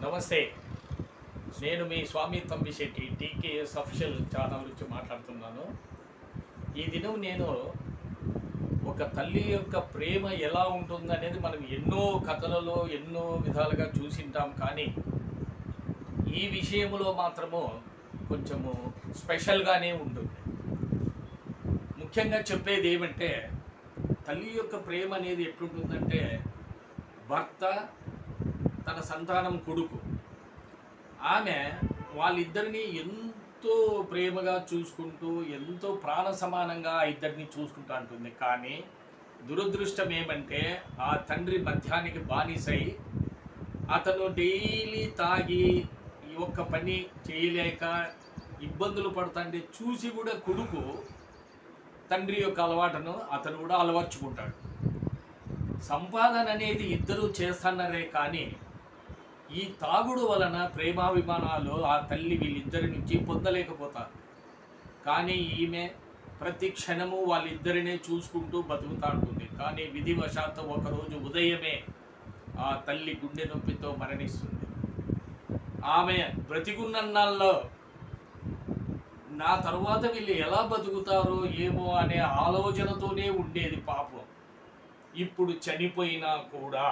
నమస్తే. నేను మీ స్వామి Tammisetti TKS official channel నుంచి మాట్లాడుతున్నాను. ఈ దినం నేను ఒక తల్లి యొక్క ప్రేమ ఎలా ఉంటుందనేది మనం ఎన్నో కథలలో ఎన్నో విధాలుగా చూసింటాం. కానీ ఈ విషయంలో మాత్రము కొంచెము స్పెషల్గానే ఉంటుంది. ముఖ్యంగా చెప్పేది ఏమంటే, తల్లి యొక్క ప్రేమ అనేది ఎట్లుంటుందంటే, భర్త తన సంతానం కొడుకు, ఆమె వాళ్ళిద్దరిని ఎంతో ప్రేమగా చూసుకుంటూ ఎంతో ప్రాణ సమానంగా ఆ ఇద్దరిని చూసుకుంటూ ఉంటుంది. కానీ దురదృష్టం ఏమంటే, ఆ తండ్రి మద్యానికి బానిసై అతను డైలీ తాగి ఈ ఒక్క పని చేయలేక ఇబ్బందులు పడుతుంటే చూసి కూడా కొడుకు తండ్రి యొక్క అలవాటును అతను కూడా అలవర్చుకుంటాడు. సంపాదన అనేది ఇద్దరూ చేస్తున్నారే, కానీ ఈ తాగుడు వలన ప్రేమాభిమానాలు ఆ తల్లి వీళ్ళిద్దరి నుంచి పొందలేకపోతారు. కానీ ఈమె ప్రతి క్షణము వాళ్ళిద్దరినే చూసుకుంటూ బతుకుతూ ఉంటుంది. కానీ విధివశాత్తు ఒకరోజు ఉదయమే ఆ తల్లి గుండె నొప్పితో మరణిస్తుంది. ఆమె బ్రతికున్నన్నాళ్ళలో నా తర్వాత వీళ్ళు ఎలా బతుకుతారో ఏమో అనే ఆలోచనతోనే ఉండేది పాపం. ఇప్పుడు చనిపోయినా కూడా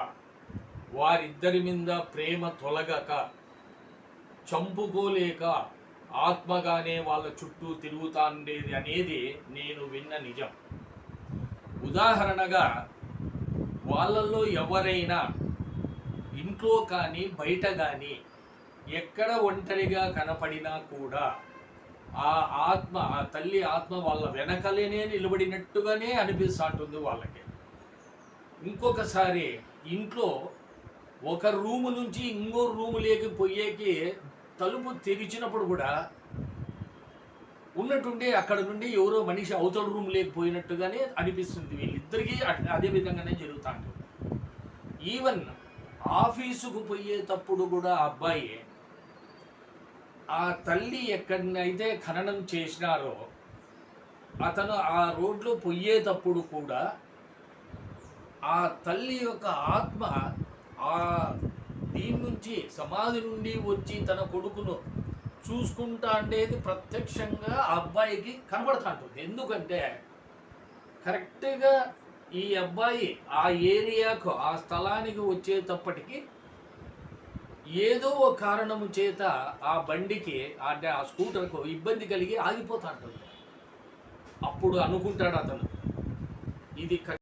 వారిద్దరి మీద ప్రేమ తొలగక, చంపుకోలేక ఆత్మగానే వాళ్ళ చుట్టూ తిరుగుతా ఉండేది అనేది నేను విన్న నిజం. ఉదాహరణగా, వాళ్ళల్లో ఎవరైనా ఇంట్లో కానీ బయట కానీ ఎక్కడ ఒంటరిగా కనపడినా కూడా ఆ ఆత్మ, ఆ తల్లి ఆత్మ వాళ్ళ వెనకలేనే నిలబడినట్టుగానే అనిపిస్తుంటుంది వాళ్ళకి. ఇంకొకసారి ఇంట్లో ఒక రూము నుంచి ఇంకో రూము పోయేకి తలుపు తెరిచినప్పుడు కూడా ఉన్నట్టుండి అక్కడ నుండి ఎవరో మనిషి అవతల రూమ్ లేకపోయినట్టుగానే అనిపిస్తుంది. వీళ్ళిద్దరికీ అదే విధంగానే జరుగుతూ ఉంటుంది. ఈవెన్ ఆఫీసుకు పోయేటప్పుడు కూడా అబ్బాయి ఆ తల్లి ఎక్కడనైతే ఖననం చేసినారో అతను ఆ రోడ్లో పోయేటప్పుడు కూడా ఆ తల్లి యొక్క ఆత్మ ఆ దీని నుంచి, సమాధి నుండి వచ్చి తన కొడుకును చూసుకుంటా ఉండేది ప్రత్యక్షంగా ఆ అబ్బాయికి కనబడుతూ ఉంటుంది. ఎందుకంటే కరెక్ట్గా ఈ అబ్బాయి ఆ ఏరియాకు, ఆ స్థలానికి వచ్చేటప్పటికి ఏదో ఒక కారణము చేత ఆ బండికి, అంటే ఆ స్కూటర్కు ఇబ్బంది కలిగి ఆగిపోతా ఉంటుంది. అప్పుడు అనుకుంటాడు అతను, ఇది